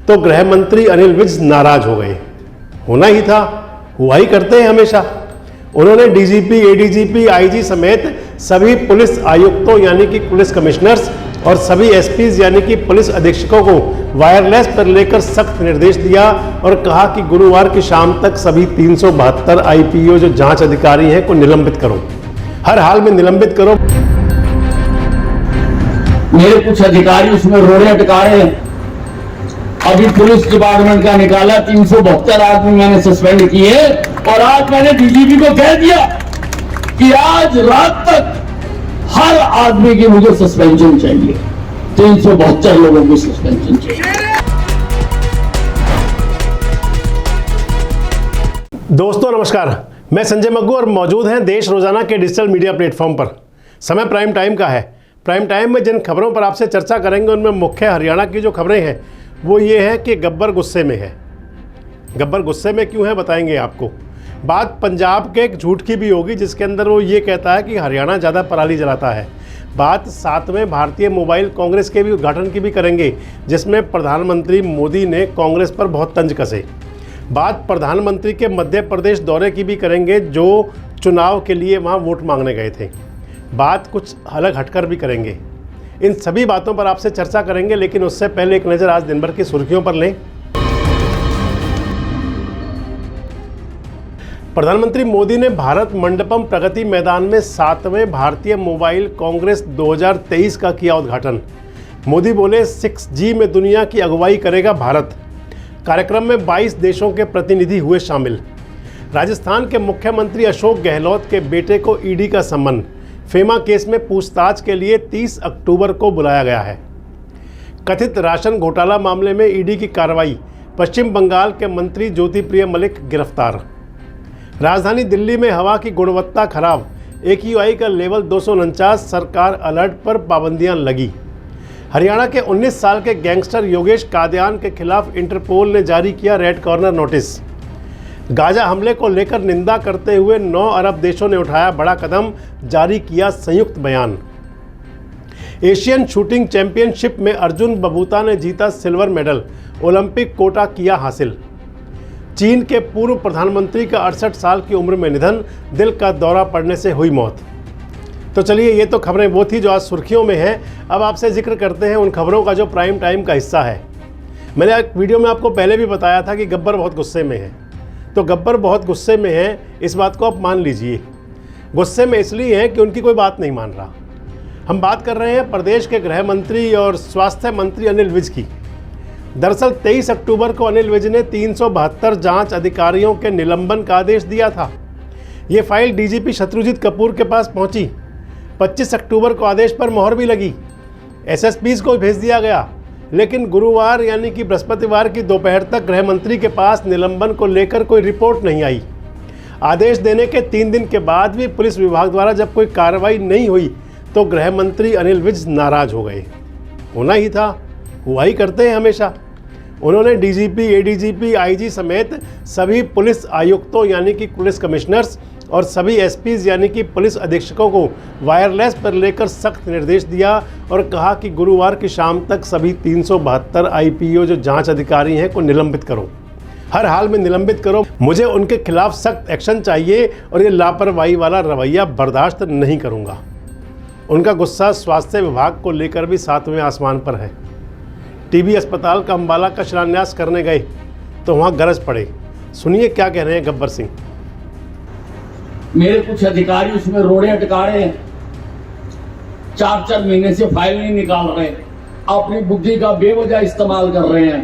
तो गृह मंत्री अनिल विज नाराज हो गए। होना ही था, हुआ ही करते हैं हमेशा। उन्होंने डीजीपी, एडीजीपी, आईजी समेत सभी पुलिस आयुक्तों यानी कि पुलिस कमिश्नर्स और सभी एसपीज यानी कि पुलिस अधीक्षकों को वायरलेस पर लेकर सख्त निर्देश दिया और कहा कि गुरुवार की शाम तक सभी 372 आईपीओ जो जांच अधिकारी हैं को निलंबित करो, हर हाल में निलंबित करो। मेरे कुछ अधिकारी उसमें रोड़े अटका रहे हैं। अभी पुलिस डिपार्टमेंट का निकाला 372 आदमी मैंने सस्पेंड किए और आज मैंने डीजीपी को कह दिया कि आज रात तक हर आदमी की मुझे सस्पेंशन चाहिए। 372 लोगों की सस्पेंशन चाहिए। दोस्तों नमस्कार, मैं संजय मग्गू और मौजूद हैं देश रोजाना के डिजिटल मीडिया प्लेटफॉर्म पर। समय प्राइम टाइम का है। प्राइम टाइम में जिन खबरों पर आपसे चर्चा करेंगे उनमें मुख्य हरियाणा की जो खबरें हैं वो ये है कि गब्बर गुस्से में है। गब्बर गुस्से में क्यों है बताएंगे आपको। बात पंजाब के एक झूठ की भी होगी जिसके अंदर वो ये कहता है कि हरियाणा ज़्यादा पराली जलाता है। बात 7वें भारतीय मोबाइल कांग्रेस के भी उद्घाटन की भी करेंगे जिसमें प्रधानमंत्री मोदी ने कांग्रेस पर बहुत तंज कसे। बात प्रधानमंत्री के मध्य प्रदेश दौरे की भी करेंगे जो चुनाव के लिए वहाँ वोट मांगने गए थे। बात कुछ अलग हटकर भी करेंगे। इन सभी बातों पर आपसे चर्चा करेंगे, लेकिन उससे पहले एक नज़र आज दिन भर की सुर्खियों पर लें। प्रधानमंत्री मोदी ने भारत मंडपम प्रगति मैदान में 7वें भारतीय मोबाइल कांग्रेस 2023 का किया उद्घाटन। मोदी बोले 6G में दुनिया की अगुवाई करेगा भारत। कार्यक्रम में 22 देशों के प्रतिनिधि हुए शामिल। राजस्थान के मुख्यमंत्री अशोक गहलोत के बेटे को ईडी का सम्मन। फेमा केस में पूछताछ के लिए 30 अक्टूबर को बुलाया गया है। कथित राशन घोटाला मामले में ईडी की कार्रवाई। पश्चिम बंगाल के मंत्री ज्योतिप्रिय मलिक गिरफ्तार। राजधानी दिल्ली में हवा की गुणवत्ता खराब। AQI का लेवल 249, सरकार अलर्ट पर पाबंदियां लगी। हरियाणा के 19 साल के गैंगस्टर योगेश कादियान के खिलाफ इंटरपोल ने जारी किया रेड कॉर्नर नोटिस। गाजा हमले को लेकर निंदा करते हुए 9 अरब देशों ने उठाया बड़ा कदम, जारी किया संयुक्त बयान। एशियन शूटिंग चैंपियनशिप में अर्जुन बबूता ने जीता सिल्वर मेडल, ओलंपिक कोटा किया हासिल। चीन के पूर्व प्रधानमंत्री का 68 साल की उम्र में निधन, दिल का दौरा पड़ने से हुई मौत। तो चलिए, ये तो खबरें वो थी जो आज सुर्खियों में हैं। अब आपसे जिक्र करते हैं उन खबरों का जो प्राइम टाइम का हिस्सा है। मैंने एक वीडियो में आपको पहले भी बताया था कि गब्बर बहुत गुस्से में है। तो गब्बर बहुत गुस्से में है, इस बात को आप मान लीजिए। गुस्से में इसलिए है कि उनकी कोई बात नहीं मान रहा। हम बात कर रहे हैं प्रदेश के गृह मंत्री और स्वास्थ्य मंत्री अनिल विज की। दरअसल 23 अक्टूबर को अनिल विज ने 372 जांच अधिकारियों के निलंबन का आदेश दिया था। ये फाइल डीजीपी शत्रुजीत कपूर के पास पहुंची। 25 अक्टूबर को आदेश पर मोहर भी लगी। एसएसपीज को भेज दिया गया, लेकिन गुरुवार यानी कि बृहस्पतिवार की दोपहर तक गृह मंत्री के पास निलंबन को लेकर कोई रिपोर्ट नहीं आई। आदेश देने के 3 दिन के बाद भी पुलिस विभाग द्वारा जब कोई कार्रवाई नहीं हुई तो गृह मंत्री अनिल विज नाराज हो गए। होना ही था, हुआ ही करते हैं हमेशा। उन्होंने डीजीपी, एडीजीपी, आईजी समेत सभी पुलिस आयुक्तों यानी कि पुलिस कमिश्नर्स और सभी एसपीज यानी कि पुलिस अधीक्षकों को वायरलेस पर लेकर सख्त निर्देश दिया और कहा कि गुरुवार की शाम तक सभी 372 आईपीओ जो जांच अधिकारी हैं को निलंबित करो, हर हाल में निलंबित करो। मुझे उनके खिलाफ सख्त एक्शन चाहिए और ये लापरवाही वाला रवैया बर्दाश्त नहीं करूँगा। उनका गुस्सा स्वास्थ्य विभाग को लेकर भी 7वें आसमान पर है। टीबी अस्पताल का अम्बाला का शिलान्यास करने गए तो वहाँ गरज पड़े। सुनिए क्या कह रहे हैं गब्बर सिंह। मेरे कुछ अधिकारी उसमें रोड़े अटका रहे हैं। 4-4 महीने से फाइल नहीं निकाल रहे, अपनी बुद्धि का बेवजह इस्तेमाल कर रहे हैं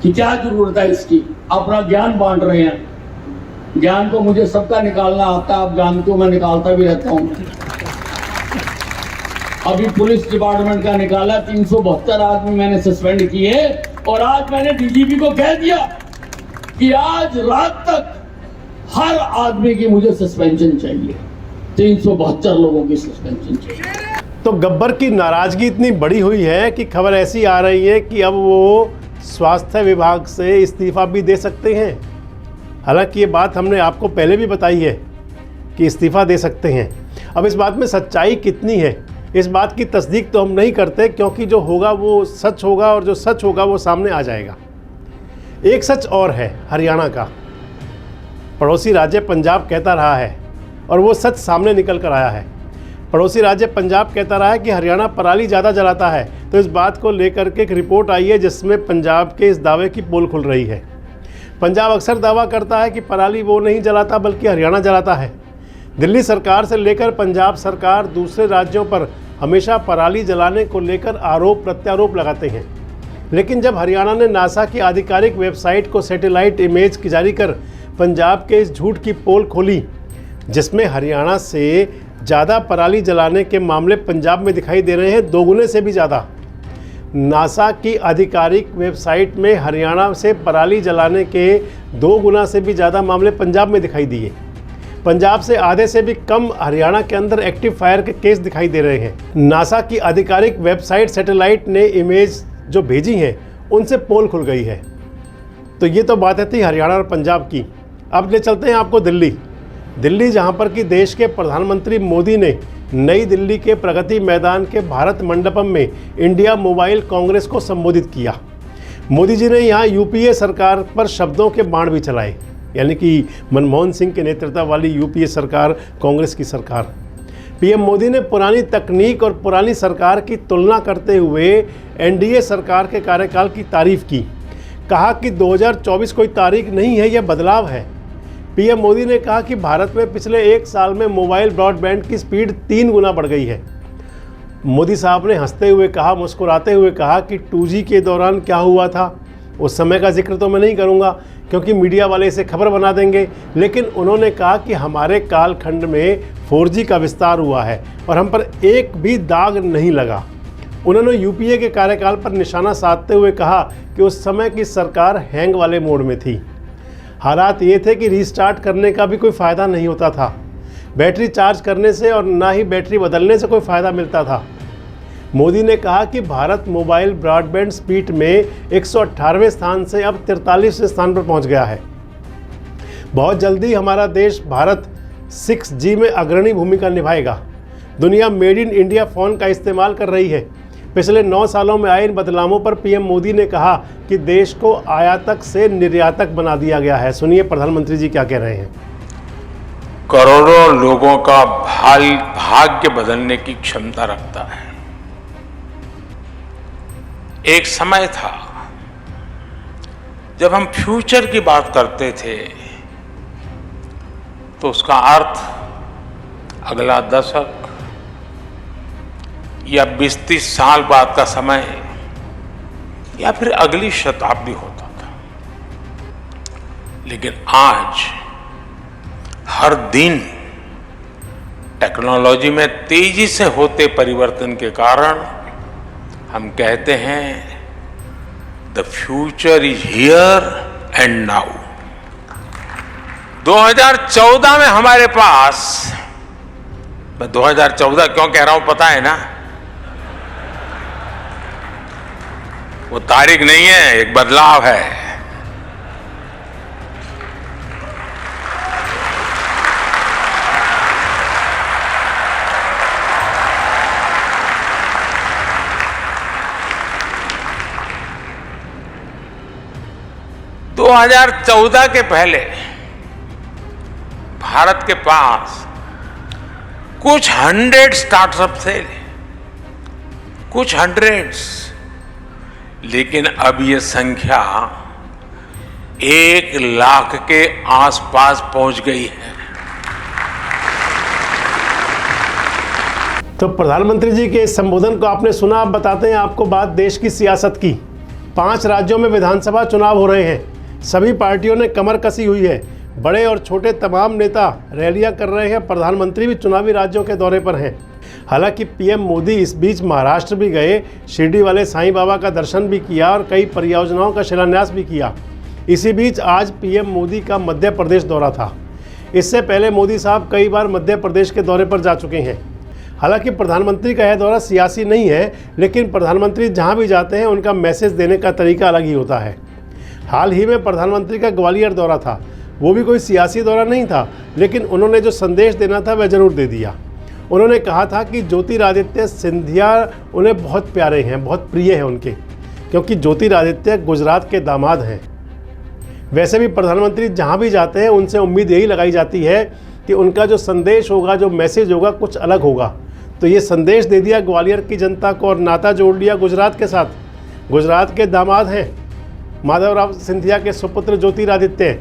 कि क्या जरूरत है इसकी। अपना ज्ञान बांट रहे हैं। ज्ञान को मुझे सबका निकालना आता है, आप जानते हो मैं निकालता भी रहता हूं। अभी पुलिस डिपार्टमेंट का निकाला 372 आदमी मैंने सस्पेंड किए और आज मैंने डीजीपी को कह दिया कि आज रात तक हर आदमी की मुझे सस्पेंशन चाहिए। 372 लोगों की सस्पेंशन चाहिए। तो गब्बर की नाराजगी इतनी बड़ी हुई है कि खबर ऐसी आ रही है कि अब वो स्वास्थ्य विभाग से इस्तीफा भी दे सकते हैं। हालांकि ये बात हमने आपको पहले भी बताई है कि इस्तीफा दे सकते हैं। अब इस बात में सच्चाई कितनी है इस बात की तस्दीक तो हम नहीं करते, क्योंकि जो होगा वो सच होगा और जो सच होगा वो सामने आ जाएगा। एक सच और है हरियाणा का। पड़ोसी राज्य पंजाब कहता रहा है और वो सच सामने निकल कर आया है। पड़ोसी राज्य पंजाब कहता रहा है कि हरियाणा पराली ज़्यादा जलाता है, तो इस बात को लेकर के एक रिपोर्ट आई है जिसमें पंजाब के इस दावे की पोल खुल रही है। पंजाब अक्सर दावा करता है कि पराली वो नहीं जलाता बल्कि हरियाणा जलाता है। दिल्ली सरकार से लेकर पंजाब सरकार दूसरे राज्यों पर हमेशा पराली जलाने को लेकर आरोप प्रत्यारोप लगाते हैं, लेकिन जब हरियाणा ने नासा की आधिकारिक वेबसाइट को सैटेलाइट इमेज जारी कर पंजाब के इस झूठ की पोल खोली, जिसमें हरियाणा से ज़्यादा पराली जलाने के मामले पंजाब में दिखाई दे रहे हैं, 2 गुने से भी ज़्यादा। नासा की आधिकारिक वेबसाइट में हरियाणा से पराली जलाने के 2 गुना से भी ज़्यादा मामले पंजाब में दिखाई दिए। पंजाब से आधे से भी कम हरियाणा के अंदर एक्टिव फायर के केस दिखाई दे रहे हैं। नासा की आधिकारिक वेबसाइट सैटेलाइट ने इमेज जो भेजी हैं उनसे पोल खुल गई है। तो ये तो बात थी हरियाणा और पंजाब की। अब ले चलते हैं आपको दिल्ली, जहाँ पर कि देश के प्रधानमंत्री मोदी ने नई दिल्ली के प्रगति मैदान के भारत मंडपम में इंडिया मोबाइल कांग्रेस को संबोधित किया। मोदी जी ने यहाँ यूपीए सरकार पर शब्दों के बाण भी चलाए, यानी कि मनमोहन सिंह के नेतृत्व वाली यूपीए सरकार, कांग्रेस की सरकार। पीएम मोदी ने पुरानी तकनीक और पुरानी सरकार की तुलना करते हुए एनडीए सरकार के कार्यकाल की तारीफ की। कहा कि 2024 कोई तारीख नहीं है, यह बदलाव है। पीएम मोदी ने कहा कि भारत में पिछले 1 साल में मोबाइल ब्रॉडबैंड की स्पीड 3 गुना बढ़ गई है। मोदी साहब ने हंसते हुए कहा, मुस्कुराते हुए कहा कि 2G के दौरान क्या हुआ था उस समय का जिक्र तो मैं नहीं करूंगा क्योंकि मीडिया वाले इसे खबर बना देंगे, लेकिन उन्होंने कहा कि हमारे कालखंड में 4G का विस्तार हुआ है और हम पर एक भी दाग नहीं लगा। उन्होंने यूपीए के कार्यकाल पर निशाना साधते हुए कहा कि उस समय की सरकार हैंग वाले मोड में थी। हालात ये थे कि रीस्टार्ट करने का भी कोई फ़ायदा नहीं होता था, बैटरी चार्ज करने से और ना ही बैटरी बदलने से कोई फ़ायदा मिलता था। मोदी ने कहा कि भारत मोबाइल ब्रॉडबैंड स्पीड में 118वें स्थान से अब 43वें स्थान पर पहुंच गया है। बहुत जल्दी हमारा देश भारत 6G में अग्रणी भूमिका निभाएगा। दुनिया मेड इन इंडिया फ़ोन का इस्तेमाल कर रही है। पिछले 9 सालों में आए इन बदलावों पर पीएम मोदी ने कहा कि देश को आयातक से निर्यातक बना दिया गया है। सुनिए प्रधानमंत्री जी क्या कह रहे हैं। करोड़ों लोगों का भाग्य बदलने की क्षमता रखता है। एक समय था जब हम फ्यूचर की बात करते थे तो उसका अर्थ अगला दशक या 20-30 साल बाद का समय या फिर अगली शताब्दी होता था, लेकिन आज हर दिन टेक्नोलॉजी में तेजी से होते परिवर्तन के कारण हम कहते हैं the future is here and now. 2014 में हमारे पास, मैं 2014 क्यों कह रहा हूं पता है ना, वो तारीख नहीं है, एक बदलाव है। दो 2014 के पहले भारत के पास कुछ 100 स्टार्टअप थे, कुछ 100, लेकिन अब ये संख्या 1 लाख के आसपास पहुंच गई है। तो प्रधानमंत्री जी के इस संबोधन को आपने सुना। अब बताते हैं आपको बात देश की सियासत की। 5 राज्यों में विधानसभा चुनाव हो रहे हैं। सभी पार्टियों ने कमर कसी हुई है। बड़े और छोटे तमाम नेता रैलियां कर रहे हैं। प्रधानमंत्री भी चुनावी राज्यों के दौरे पर हैं। हालांकि पीएम मोदी इस बीच महाराष्ट्र भी गए, शिरडी वाले साईं बाबा का दर्शन भी किया और कई परियोजनाओं का शिलान्यास भी किया। इसी बीच आज पीएम मोदी का मध्य प्रदेश दौरा था। इससे पहले मोदी साहब कई बार मध्य प्रदेश के दौरे पर जा चुके हैं। हालांकि प्रधानमंत्री का यह दौरा सियासी नहीं है, लेकिन प्रधानमंत्री जहां भी जाते हैं उनका मैसेज देने का तरीका अलग ही होता है। हाल ही में प्रधानमंत्री का ग्वालियर दौरा था। वो भी कोई सियासी दौरा नहीं था, लेकिन उन्होंने जो संदेश देना था वह जरूर दे दिया। उन्होंने कहा था कि ज्योतिरादित्य सिंधिया उन्हें बहुत प्यारे हैं, बहुत प्रिय हैं उनके, क्योंकि ज्योतिरादित्य गुजरात के दामाद हैं। वैसे भी प्रधानमंत्री जहां भी जाते हैं उनसे उम्मीद यही लगाई जाती है कि उनका जो संदेश होगा, जो मैसेज होगा, कुछ अलग होगा। तो ये संदेश दे दिया ग्वालियर की जनता को और नाता जोड़ लिया गुजरात के साथ। गुजरात के दामाद हैं माधवराव सिंधिया के सुपुत्र ज्योतिरादित्य,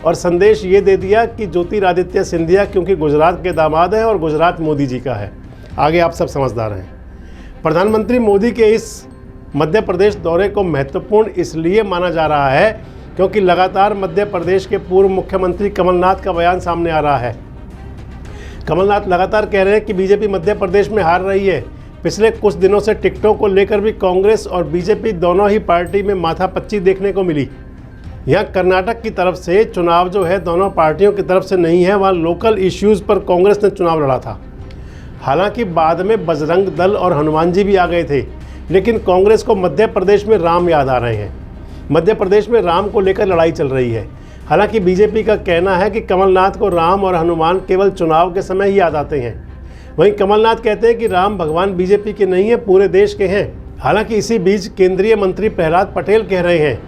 और संदेश ये दे दिया कि ज्योतिरादित्य सिंधिया क्योंकि गुजरात के दामाद हैं और गुजरात मोदी जी का है। आगे आप सब समझदार हैं। प्रधानमंत्री मोदी के इस मध्य प्रदेश दौरे को महत्वपूर्ण इसलिए माना जा रहा है क्योंकि लगातार मध्य प्रदेश के पूर्व मुख्यमंत्री कमलनाथ का बयान सामने आ रहा है। कमलनाथ लगातार कह रहे हैं कि बीजेपी मध्य प्रदेश में हार रही है। पिछले कुछ दिनों से टिकटों को लेकर भी कांग्रेस और बीजेपी दोनों ही पार्टी में माथापच्ची देखने को मिली। यहाँ कर्नाटक की तरफ से चुनाव जो है दोनों पार्टियों की तरफ से नहीं है, वहाँ लोकल इश्यूज़ पर कांग्रेस ने चुनाव लड़ा था। हालांकि बाद में बजरंग दल और हनुमान जी भी आ गए थे, लेकिन कांग्रेस को मध्य प्रदेश में राम याद आ रहे हैं। मध्य प्रदेश में राम को लेकर लड़ाई चल रही है। हालांकि बीजेपी का कहना है कि कमलनाथ को राम और हनुमान केवल चुनाव के समय ही याद आते हैं। वहीं कमलनाथ कहते हैं कि राम भगवान बीजेपी के नहीं है, पूरे देश के हैं। हालांकि इसी बीच केंद्रीय मंत्री प्रहलाद पटेल कह रहे हैं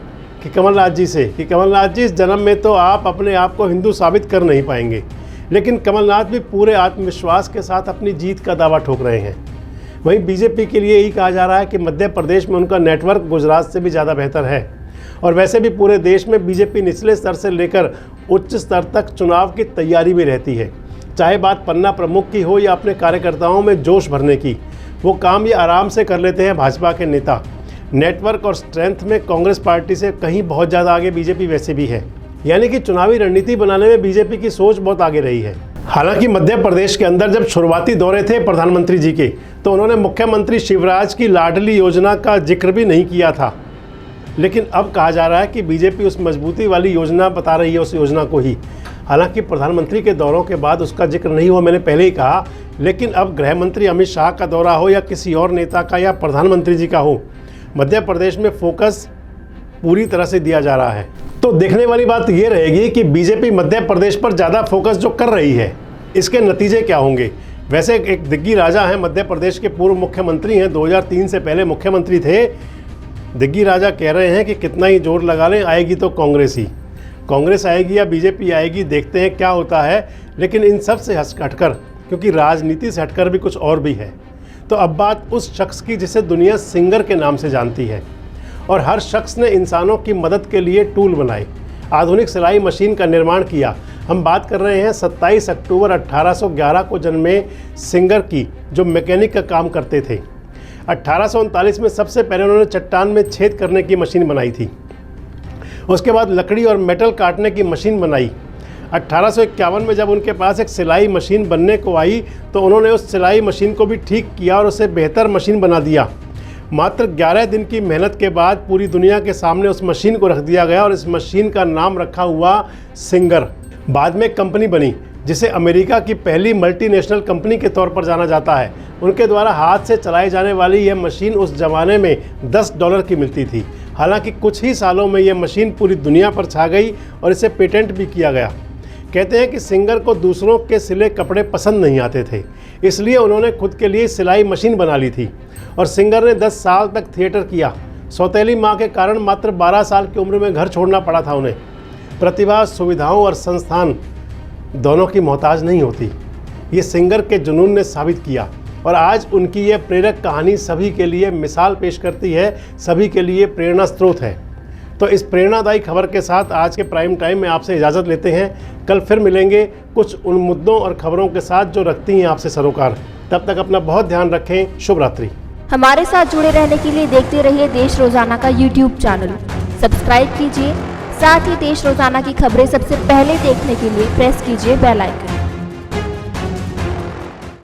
कि कमलनाथ जी से कि कमलनाथ जी, इस जन्म में तो आप अपने आप को हिंदू साबित कर नहीं पाएंगे। लेकिन कमलनाथ भी पूरे आत्मविश्वास के साथ अपनी जीत का दावा ठोक रहे हैं। वहीं बीजेपी के लिए यही कहा जा रहा है कि मध्य प्रदेश में उनका नेटवर्क गुजरात से भी ज़्यादा बेहतर है। और वैसे भी पूरे देश में बीजेपी निचले स्तर से लेकर उच्च स्तर तक चुनाव की तैयारी में रहती है। चाहे बात पन्ना प्रमुख की हो या अपने कार्यकर्ताओं में जोश भरने की, वो काम ये आराम से कर लेते हैं भाजपा के नेता। नेटवर्क और स्ट्रेंथ में कांग्रेस पार्टी से कहीं बहुत ज़्यादा आगे बीजेपी वैसे भी है। यानी कि चुनावी रणनीति बनाने में बीजेपी की सोच बहुत आगे रही है। हालांकि मध्य प्रदेश के अंदर जब शुरुआती दौरे थे प्रधानमंत्री जी के, तो उन्होंने मुख्यमंत्री शिवराज की लाडली योजना का जिक्र भी नहीं किया था। लेकिन अब कहा जा रहा है कि बीजेपी उस मजबूती वाली योजना बता रही है, उस योजना को ही। हालांकि प्रधानमंत्री के दौरों के बाद उसका जिक्र नहीं हुआ, मैंने पहले ही कहा। लेकिन अब गृह मंत्री अमित शाह का दौरा हो या किसी और नेता का या प्रधानमंत्री जी का हो, मध्य प्रदेश में फोकस पूरी तरह से दिया जा रहा है। तो देखने वाली बात ये रहेगी कि बीजेपी मध्य प्रदेश पर ज़्यादा फोकस जो कर रही है, इसके नतीजे क्या होंगे। वैसे एक दिग्गी राजा हैं, मध्य प्रदेश के पूर्व मुख्यमंत्री हैं, 2003 से पहले मुख्यमंत्री थे। दिग्गी राजा कह रहे हैं कि कितना ही जोर लगा लें, आएगी तो कांग्रेस ही। कांग्रेस आएगी या बीजेपी आएगी, देखते हैं क्या होता है। लेकिन इन सब से हटकर, क्योंकि राजनीति से हटकर भी कुछ और भी है। तो अब बात उस शख्स की जिसे दुनिया सिंगर के नाम से जानती है, और हर शख्स ने इंसानों की मदद के लिए टूल बनाए, आधुनिक सिलाई मशीन का निर्माण किया। हम बात कर रहे हैं 27 अक्टूबर 1811 को जन्मे सिंगर की, जो मैकेनिक का काम करते थे। 1839 में सबसे पहले उन्होंने चट्टान में छेद करने की मशीन बनाई थी। उसके बाद लकड़ी और मेटल काटने की मशीन बनाई। 1851 में जब उनके पास एक सिलाई मशीन बनने को आई, तो उन्होंने उस सिलाई मशीन को भी ठीक किया और उसे बेहतर मशीन बना दिया। मात्र 11 दिन की मेहनत के बाद पूरी दुनिया के सामने उस मशीन को रख दिया गया और इस मशीन का नाम रखा हुआ सिंगर। बाद में कंपनी बनी जिसे अमेरिका की पहली मल्टीनेशनल कंपनी के तौर पर जाना जाता है। उनके द्वारा हाथ से चलाई जाने वाली यह मशीन उस ज़माने में $10 की मिलती थी। हालांकि कुछ ही सालों में यह मशीन पूरी दुनिया पर छा गई और इसे पेटेंट भी किया गया। कहते हैं कि सिंगर को दूसरों के सिले कपड़े पसंद नहीं आते थे, इसलिए उन्होंने खुद के लिए सिलाई मशीन बना ली थी। और सिंगर ने 10 साल तक थिएटर किया। सौतेली माँ के कारण मात्र 12 साल की उम्र में घर छोड़ना पड़ा था उन्हें। प्रतिभा, सुविधाओं और संस्थान दोनों की मोहताज नहीं होती, ये सिंगर के जुनून ने साबित किया। और आज उनकी यह प्रेरक कहानी सभी के लिए मिसाल पेश करती है, सभी के लिए प्रेरणा स्रोत है। तो इस प्रेरणादायी खबर के साथ आज के प्राइम टाइम में आपसे इजाज़त लेते हैं। कल फिर मिलेंगे कुछ उन मुद्दों और खबरों के साथ जो रखती हैं आपसे सरोकार। तब तक अपना बहुत ध्यान रखें। शुभ रात्रि। हमारे साथ जुड़े रहने के लिए देखते रहिए देश रोजाना का YouTube चैनल सब्सक्राइब कीजिए। साथ ही देश रोजाना की खबरें सबसे पहले देखने के लिए प्रेस कीजिए बेल आइकन।